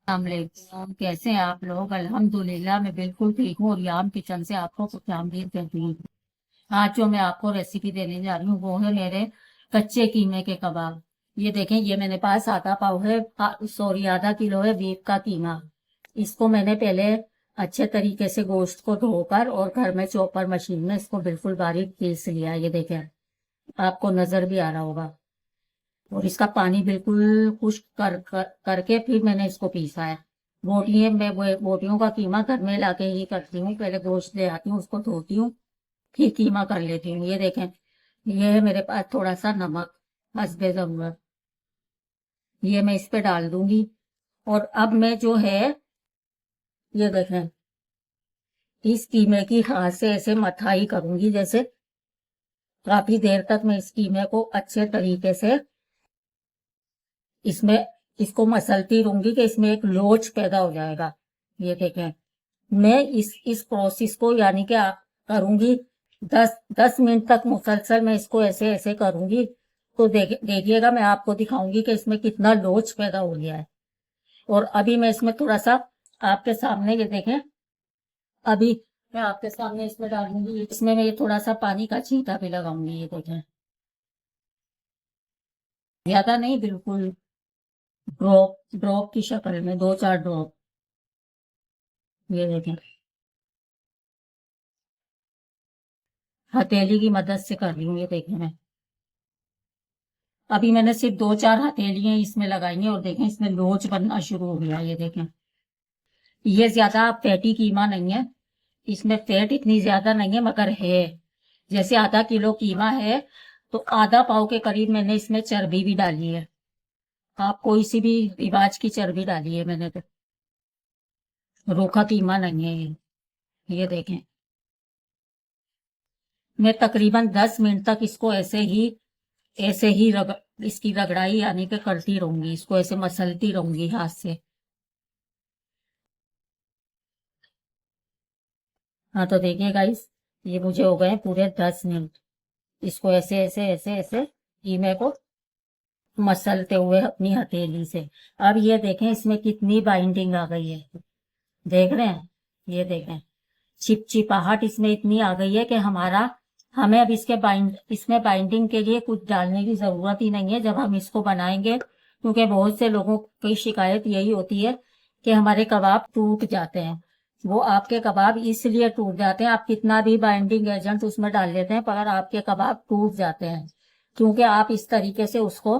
अस्सलाम, कैसे हैं आप लोग? अल्हम्दुलिल्लाह मैं बिल्कुल ठीक हूँ और याम किचन से आपको कुछ आमदीद करती हूँ। आज जो मैं आपको रेसिपी देने जा रही हूँ वो है मेरे कच्चे कीमे के कबाब। ये देखें, ये मेरे पास आधा पाव है, सॉरी आधा किलो है बीफ का कीमा। इसको मैंने पहले अच्छे तरीके से गोश्त को धोकर और घर में चॉपर मशीन में इसको बिल्कुल बारीक पीस लिया। ये देखें, आपको नजर भी आ रहा होगा। और इसका पानी बिल्कुल खुश्क करके फिर मैंने इसको पीसा है। बोटियां मैं बोटियों का कीमा घर में लाके ही करती हूँ। पहले गोश्त ले आती हूँ, उसको धोती हूँ, फिर कीमा कर लेती हूँ। ये देखें, ये है मेरे पास थोड़ा सा नमक हस्बे जरूरत, ये मैं इस पे डाल दूंगी। और अब मैं जो है, ये देखें, इस कीमे की हाथ से ऐसे मथाई करूंगी। जैसे काफी देर तक मैं इस कीमे को अच्छे तरीके से इसमें इसको मसलती रहूंगी कि इसमें एक लोच पैदा हो जाएगा। ये देखें, मैं इस प्रोसेस को यानी कि आप करूंगी 10 10 मिनट तक मुसलसल मैं इसको ऐसे ऐसे करूंगी। तो देखिएगा, मैं आपको दिखाऊंगी कि इसमें कितना लोच पैदा हो गया है। और अभी मैं इसमें थोड़ा सा आपके सामने, ये देखें, अभी मैं आपके सामने इसमें डालूंगी। इसमें मैं ये थोड़ा सा पानी का छींटा भी लगाऊंगी। ये देखें, ज्यादा नहीं, बिल्कुल ड्रॉप ड्रॉप की शक्ल में 2 4 ड्रॉप। ये देखें, हथेली की मदद से कर रही हूँ। ये देखें, मैं अभी मैंने सिर्फ 2 4 हथेलियां इसमें लगाई हैं और देखें इसमें लोच बनना शुरू हो गया। ये देखें, ये ज्यादा फैटी कीमा नहीं है, इसमें फैट इतनी ज्यादा नहीं है, मगर है। जैसे आधा किलो कीमा है तो आधा पाव के करीब मैंने इसमें चर्बी भी डाली है। आप कोई सी भी रिवाज की चर्बी डाली है मैंने तो, रोका कीमा नहीं है ये देखें, मैं तकरीबन 10 मिनट तक इसको ऐसे ही इसकी रगड़ाई यानी कि करती रहूंगी, इसको ऐसे मसलती रहूंगी हाथ से। हाँ तो देखिए गाइस, ये मुझे हो गए पूरे 10 मिनट इसको ऐसे ऐसे ऐसे ऐसे कीमे को मसलते हुए अपनी हथेली से। अब ये देखें इसमें कितनी बाइंडिंग आ गई है, देख रहे हैं? ये देखें, चिपचिपाहट इसमें इतनी आ गई है कि हमें अब इसमें बाइंडिंग के लिए कुछ डालने की जरूरत ही नहीं है जब हम इसको बनाएंगे। क्योंकि बहुत से लोगों की शिकायत यही होती है कि हमारे कबाब टूट जाते हैं। वो आपके कबाब इसलिए टूट जाते हैं, आप कितना भी बाइंडिंग एजेंट उसमें डाल लेते हैं पर आपके कबाब टूट जाते हैं, क्योंकि आप इस तरीके से उसको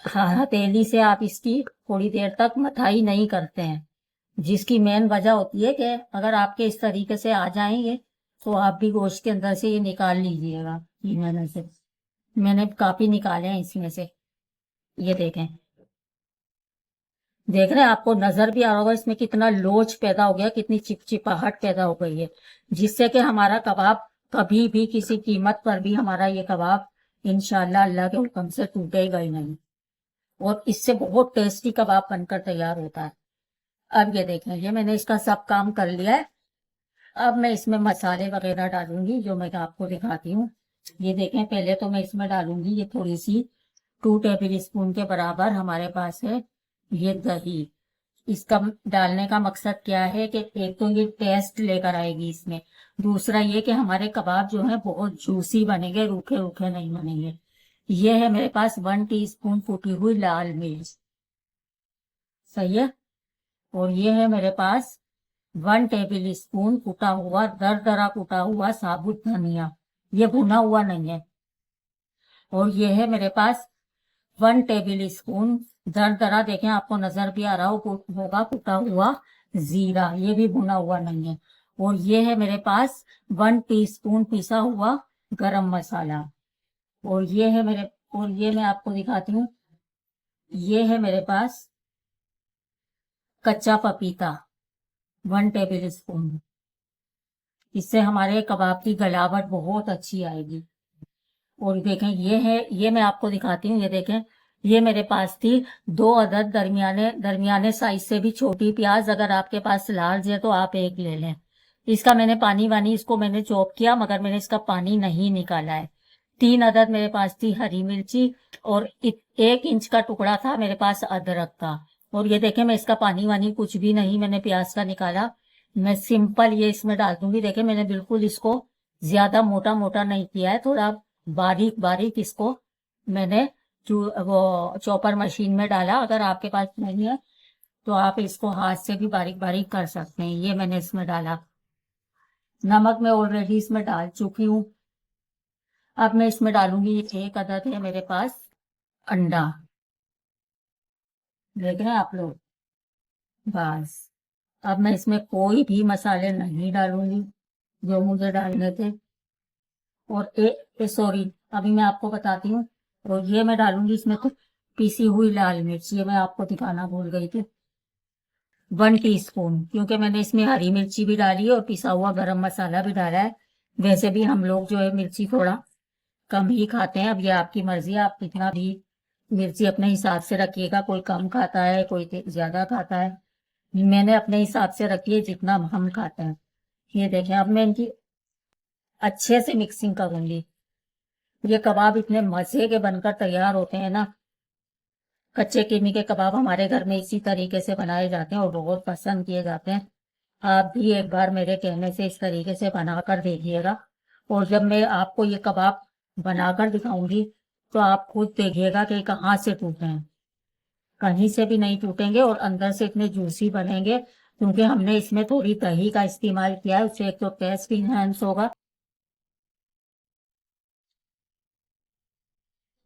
हथेली से आप इसकी थोड़ी देर तक मथाई नहीं करते हैं। जिसकी मेन वजह होती है कि अगर आपके इस तरीके से आ जाएंगे तो आप भी गोश्त के अंदर से ये निकाल लीजिएगा। मैंने काफी निकाले हैं इसमें से। ये देखें, देख रहे हैं? आपको नजर भी आ रहा होगा इसमें कितना लोच पैदा हो गया, कितनी चिपचिपाहट पैदा हो गई है, जिससे कि हमारा कबाब कभी भी किसी कीमत पर भी हमारा ये कबाब इंशाल्लाह अल्लाह के हुक्म से टूटेगा ही नहीं। और इससे बहुत टेस्टी कबाब बनकर तैयार होता है। अब ये देखें, ये मैंने इसका सब काम कर लिया है। अब मैं इसमें मसाले वगैरह डालूंगी जो मैं आपको दिखाती हूँ। ये देखें, पहले तो मैं इसमें डालूंगी ये थोड़ी सी 2 टेबल स्पून के बराबर हमारे पास है ये दही। इसका डालने का मकसद क्या है कि एक तो ये टेस्ट लेकर आएगी इसमें, दूसरा ये कि हमारे कबाब जो है बहुत जूसी बनेंगे, रूखे रूखे नहीं बनेंगे। ये है मेरे पास 1 टीस्पून कुटी हुई लाल मिर्च, सही है। और ये है मेरे पास 1 टेबल स्पून कुटा हुआ दरदरा कुटा हुआ साबुत धनिया, ये भुना हुआ नहीं है। और ये है मेरे पास 1 टेबल स्पून दरदरा, देखें आपको नजर भी आ रहा होगा, कुटा हुआ जीरा, ये भी भुना हुआ नहीं है। और ये है मेरे पास 1 टीस्पून पिसा हुआ गरम मसाला। और ये है मेरे और ये मैं आपको दिखाती हूँ, ये है मेरे पास कच्चा पपीता 1 टेबल स्पून। इससे हमारे कबाब की गलावट बहुत अच्छी आएगी। और देखें, ये मैं आपको दिखाती हूँ। ये देखें, ये मेरे पास थी 2 अदद दरमियाने दरमियाने साइज से भी छोटी प्याज। अगर आपके पास लार्ज है तो आप एक ले लें। इसका मैंने पानी वानी इसको मैंने चॉप किया, मगर मैंने इसका पानी नहीं निकाला है। 3 अदद मेरे पास थी हरी मिर्ची, और 1 इंच का टुकड़ा था मेरे पास अदरक का। और ये देखें मैं इसका पानी वानी कुछ भी नहीं मैंने प्याज का निकाला, मैं सिंपल ये इसमें डाल दूंगी। देखें मैंने बिल्कुल इसको ज्यादा मोटा मोटा नहीं किया है, थोड़ा बारीक बारीक इसको मैंने वो चॉपर मशीन में डाला। अगर आपके पास नहीं है तो आप इसको हाथ से भी बारीक बारीक कर सकते हैं। ये मैंने इसमें डाला। नमक मैं ऑलरेडी इसमें डाल चुकी हूँ। अब मैं इसमें डालूंगी, एक अदद है मेरे पास अंडा, देख रहे हैं आप लोग। बस अब मैं इसमें कोई भी मसाले नहीं डालूंगी जो मुझे डालने थे। और सॉरी, अभी मैं आपको बताती हूँ। और ये मैं डालूंगी इसमें तो पीसी हुई लाल मिर्च, ये मैं आपको दिखाना भूल गई थी, 1 टीस्पून, क्योंकि मैंने इसमें हरी मिर्ची भी डाली है और पिसा हुआ गरम मसाला भी डाला है। वैसे भी हम लोग जो है मिर्ची थोड़ा कम ही खाते हैं। अब ये आपकी मर्जी है, आप कितना भी मिर्ची अपने हिसाब से रखिएगा। कोई कम खाता है, कोई ज्यादा खाता है। मैंने अपने हिसाब से रखी है जितना हम खाते हैं। ये देखें अब मैं इनकी अच्छे से मिक्सिंग करूंगी। ये कबाब इतने मजे के बनकर तैयार होते हैं ना। कच्चे कीमे के कबाब हमारे घर में इसी तरीके से बनाए जाते हैं और बहुत पसंद किए जाते हैं। आप भी एक बार मेरे कहने से इस तरीके से बनाकर देखिएगा। और जब मैं आपको ये कबाब बनाकर दिखाऊंगी तो आप खुद देखिएगा कि कहाँ से टूटे हैं। कहीं से भी नहीं टूटेंगे और अंदर से इतने जूसी बनेंगे, क्योंकि हमने इसमें थोड़ी दही का इस्तेमाल किया है। उससे एक तो टेस्ट इनहेंस होगा।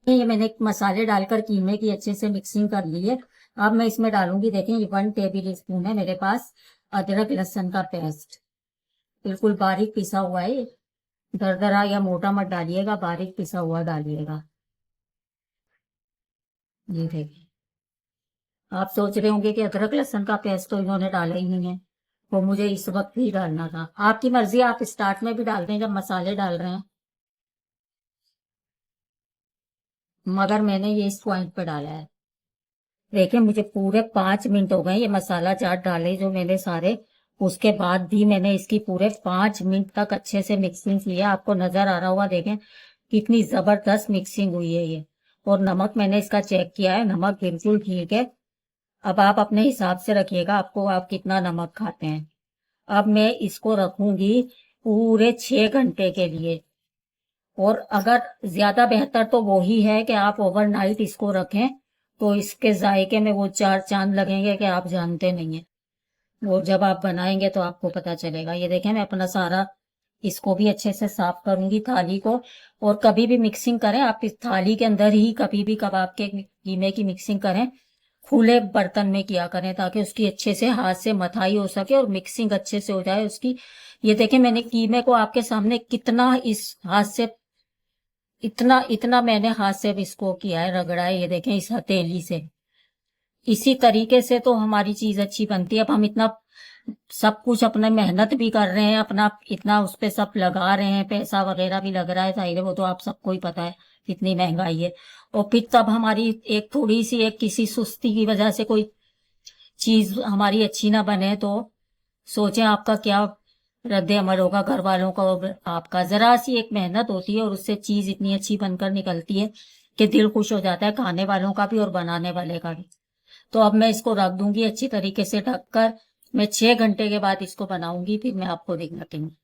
ये मैंने मसाले डालकर कीमे की अच्छे से मिक्सिंग कर ली है। अब मैं इसमें डालूंगी, देखें ये 1 टेबल स्पून है मेरे पास अदरक लहसुन का पेस्ट, बिल्कुल बारीक पिसा हुआ है। दरदरा या मोटा मत डालिएगा, बारीक पिसा हुआ डालिएगा। ये देखिए, आप सोच रहे होंगे कि अदरक लहसुन का पेस्ट तो इन्होंने डाला ही नहीं है, वो मुझे इस वक्त ही डालना था। आपकी मर्जी, आप स्टार्ट में भी डाल दें जब मसाले डाल रहे हैं, मगर मैंने ये इस पॉइंट पे डाला है। देखिए मुझे पूरे 5 मिनट हो गए ये मसाला चाट डाले जो मैंने सारे, उसके बाद भी मैंने इसकी पूरे 5 मिनट तक अच्छे से मिक्सिंग की है। आपको नजर आ रहा होगा, देखें कितनी जबरदस्त मिक्सिंग हुई है ये। और नमक मैंने इसका चेक किया है, नमक बिल्कुल ठीक है। अब आप अपने हिसाब से रखिएगा, आपको आप कितना नमक खाते हैं। अब मैं इसको रखूंगी पूरे 6 घंटे के लिए। और अगर ज्यादा बेहतर तो वो ही है कि आप ओवरनाइट इसको रखें, तो इसके जायके में वो 4 चांद लगेंगे कि आप जानते नहीं है। और जब आप बनाएंगे तो आपको पता चलेगा। ये देखें मैं अपना सारा इसको भी अच्छे से साफ करूंगी थाली को। और कभी भी मिक्सिंग करें आप इस थाली के अंदर ही, कभी भी कबाब के कीमे की मिक्सिंग करें खुले बर्तन में किया करें, ताकि उसकी अच्छे से हाथ से मथाई हो सके और मिक्सिंग अच्छे से हो जाए उसकी। ये देखें मैंने कीमे को आपके सामने कितना इस हाथ से, इतना इतना मैंने हाथ से भी इसको किया है, रगड़ा है। ये देखें इस हथेली से। इसी तरीके से तो हमारी चीज अच्छी बनती है। अब हम इतना सब कुछ अपने मेहनत भी कर रहे हैं, अपना इतना उस पे सब लगा रहे हैं, पैसा वगैरह भी लग रहा है, जाहिर है वो तो आप सबको ही पता है कितनी महंगाई है। और फिर तब हमारी एक थोड़ी सी एक किसी सुस्ती की वजह से कोई चीज हमारी अच्छी ना बने तो सोचें आपका क्या रद्द अमल होगा, घर वालों का और आपका। जरा सी एक मेहनत होती है और उससे चीज इतनी अच्छी बनकर निकलती है कि दिल खुश हो जाता है, खाने वालों का भी और बनाने वाले का भी। तो अब मैं इसको रख दूंगी अच्छी तरीके से ढककर। मैं 6 घंटे के बाद इसको बनाऊंगी, फिर मैं आपको दिखाती हूँ।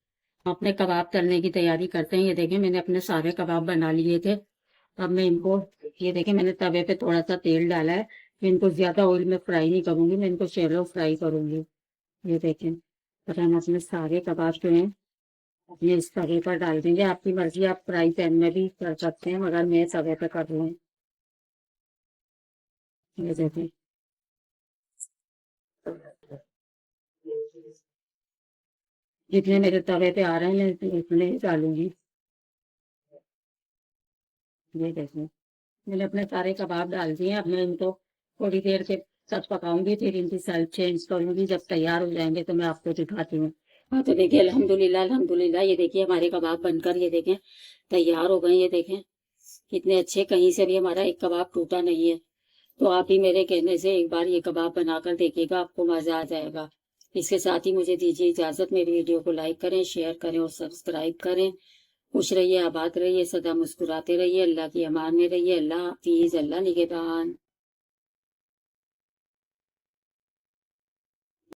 अपने कबाब तलने की तैयारी करते हैं। ये देखें मैंने अपने सारे कबाब बना लिए थे। अब मैं इनको, ये देखें मैंने तवे पे थोड़ा सा तेल डाला है। मैं इनको ज्यादा ऑयल में फ्राई नहीं करूंगी, मैं इनको शैलो फ्राई करूंगी। ये देखें, और हम अपने सारे कबाब जो हैं अपने इस तवे पर डाल देंगे। आपकी मर्जी, आप फ्राई पैन में भी कर सकते हैं, मगर मैं तवे पे कर रही हूँ। ये देखें, जितने मेरे तवे पे आ रहे हैं मैं इतने ही डालूंगी। ये देखें, मैंने अपने सारे कबाब डाल दिए। अब मैं इनको थोड़ी देर के साथ पकाऊंगी, फिर इनकी साइड चेंज करूंगी। जब तैयार हो जाएंगे तो मैं आपको दिखाती हूँ। हाँ तो देखिए अल्हम्दुलिल्लाह अल्हम्दुलिल्लाह, ये देखिए हमारे कबाब बनकर ये देखें तैयार हो गए। ये देखें कितने अच्छे, कहीं से भी हमारा एक कबाब टूटा नहीं है। तो आप भी मेरे कहने से एक बार ये कबाब बनाकर देखिएगा, आपको मजा आ जाएगा। इसके साथ ही मुझे दीजिए इजाजत। मेरी वीडियो को लाइक करें, शेयर करें और सब्सक्राइब करें। खुश रहिए, आबाद रहिए, सदा मुस्कुराते रहिए, अल्लाह की अमान में रहिए। अल्लाह हाफिज, अल्लाह निगहबान।